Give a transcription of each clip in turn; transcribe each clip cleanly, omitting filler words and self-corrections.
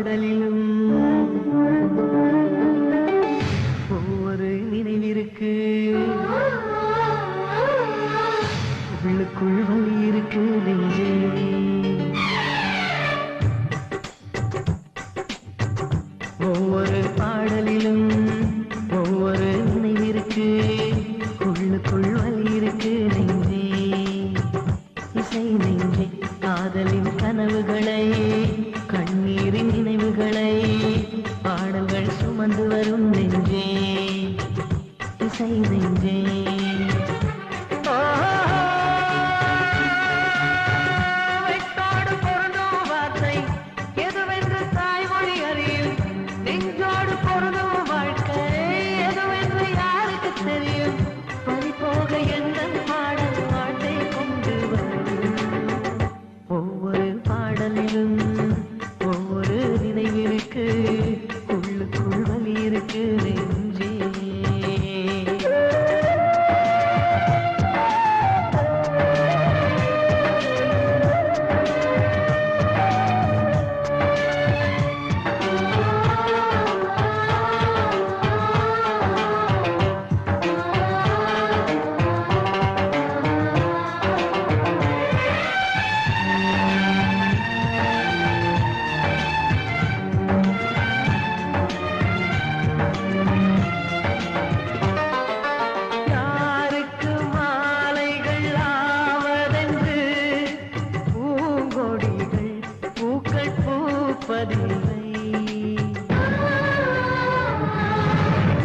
பாடலிலும் ஒவ்வொரு நினைவிருக்கு, உள்ளுக்குள் வலி இருக்கு நெஞ்சே. ஒவ்வொரு பாடலிலும் ஒவ்வொரு நினைவிருக்கு, உள்ளுக்குள் வலி இருக்கு நெஞ்சே. இசை நெஞ்சே காதலின் கனவுகளை, கண்ணீரின் நினைவுகளை பாடல்கள் சுமந்து வரும் நெஞ்சே. இசை நெஞ்சே ஒவ்வொரு நினைவிற்கு, உள்ளுக்குள் வலி இருக்கு நெஞ்சே.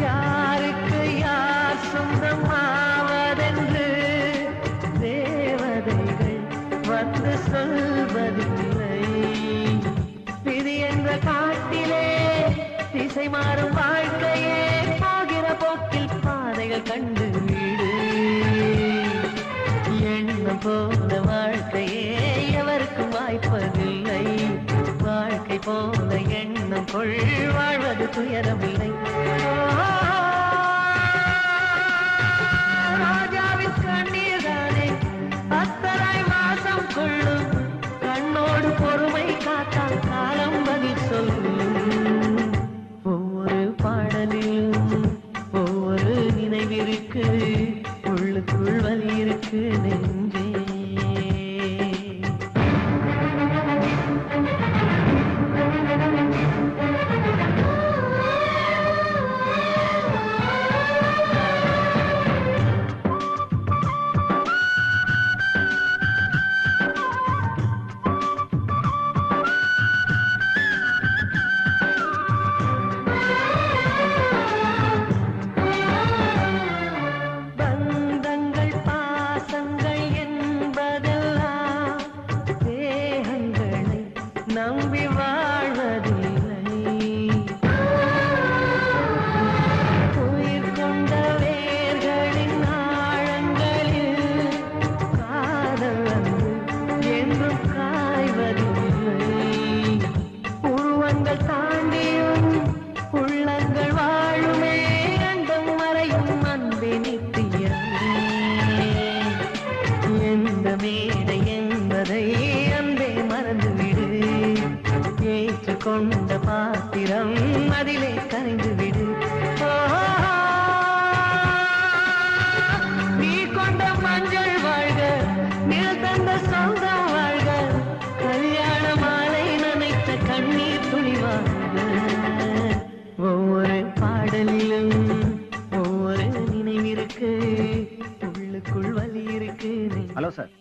யாருக்கு யார் சொந்தமாவதென்று தேவதைகள் வந்து சொல்வதில்லை. விதி என்ற காட்டிலே திசை மாறும் வாழ்க்கையே, போகிற போக்கில் பாதைகள் கண்டு வீடு. எண்ணம் போல வாழ்க்கையே எவருக்கும் வாய்ப்பதில்லை. வாழ்க்கை போல எண்ணம் கொள், வாழ்வது துயரமில்லை. ராஜாவின் கண்ணீர் தானே அத்தனை மாசம் கொள்ளும். கண்ணோடு பொறுமை காத்தால் காலம் பதில் சொல்லும். ஒவ்வொரு பாடலிலும் ஒவ்வொரு நினைவிற்கு, உள்ளுக்குள் வலி இருக்கு நெஞ்சே. நம்பி வாழ்வதில்லை. உயிர் கொண்ட வேர்களின் ஆழங்களில் காதல் வந்து என்றும் காய்வதில்லை. உருவங்கள் தாண்டியும் உள்ளங்கள் வாழுமே, அண்டம் மறையும் அன்பே நித்தியமே. எந்த மேடை என்பதை அன்பே மறந்துவிடு. ஏற்றுக்கொண்ட பாத்திரம் அதிலே கரைந்து விடு. நீ கொண்ட மஞ்சள் வாழ்க, நில் தந்த சொந்தம் வாழ்க. கல்யாண மாலை நனைத்த கண்ணீர் துளிவாழ்க. ஒவ்வொரு பாடலிலும் ஒவ்வொரு நினைவிற்கு, உள்ளுக்குள் வலி இருக்கு. Hello sir.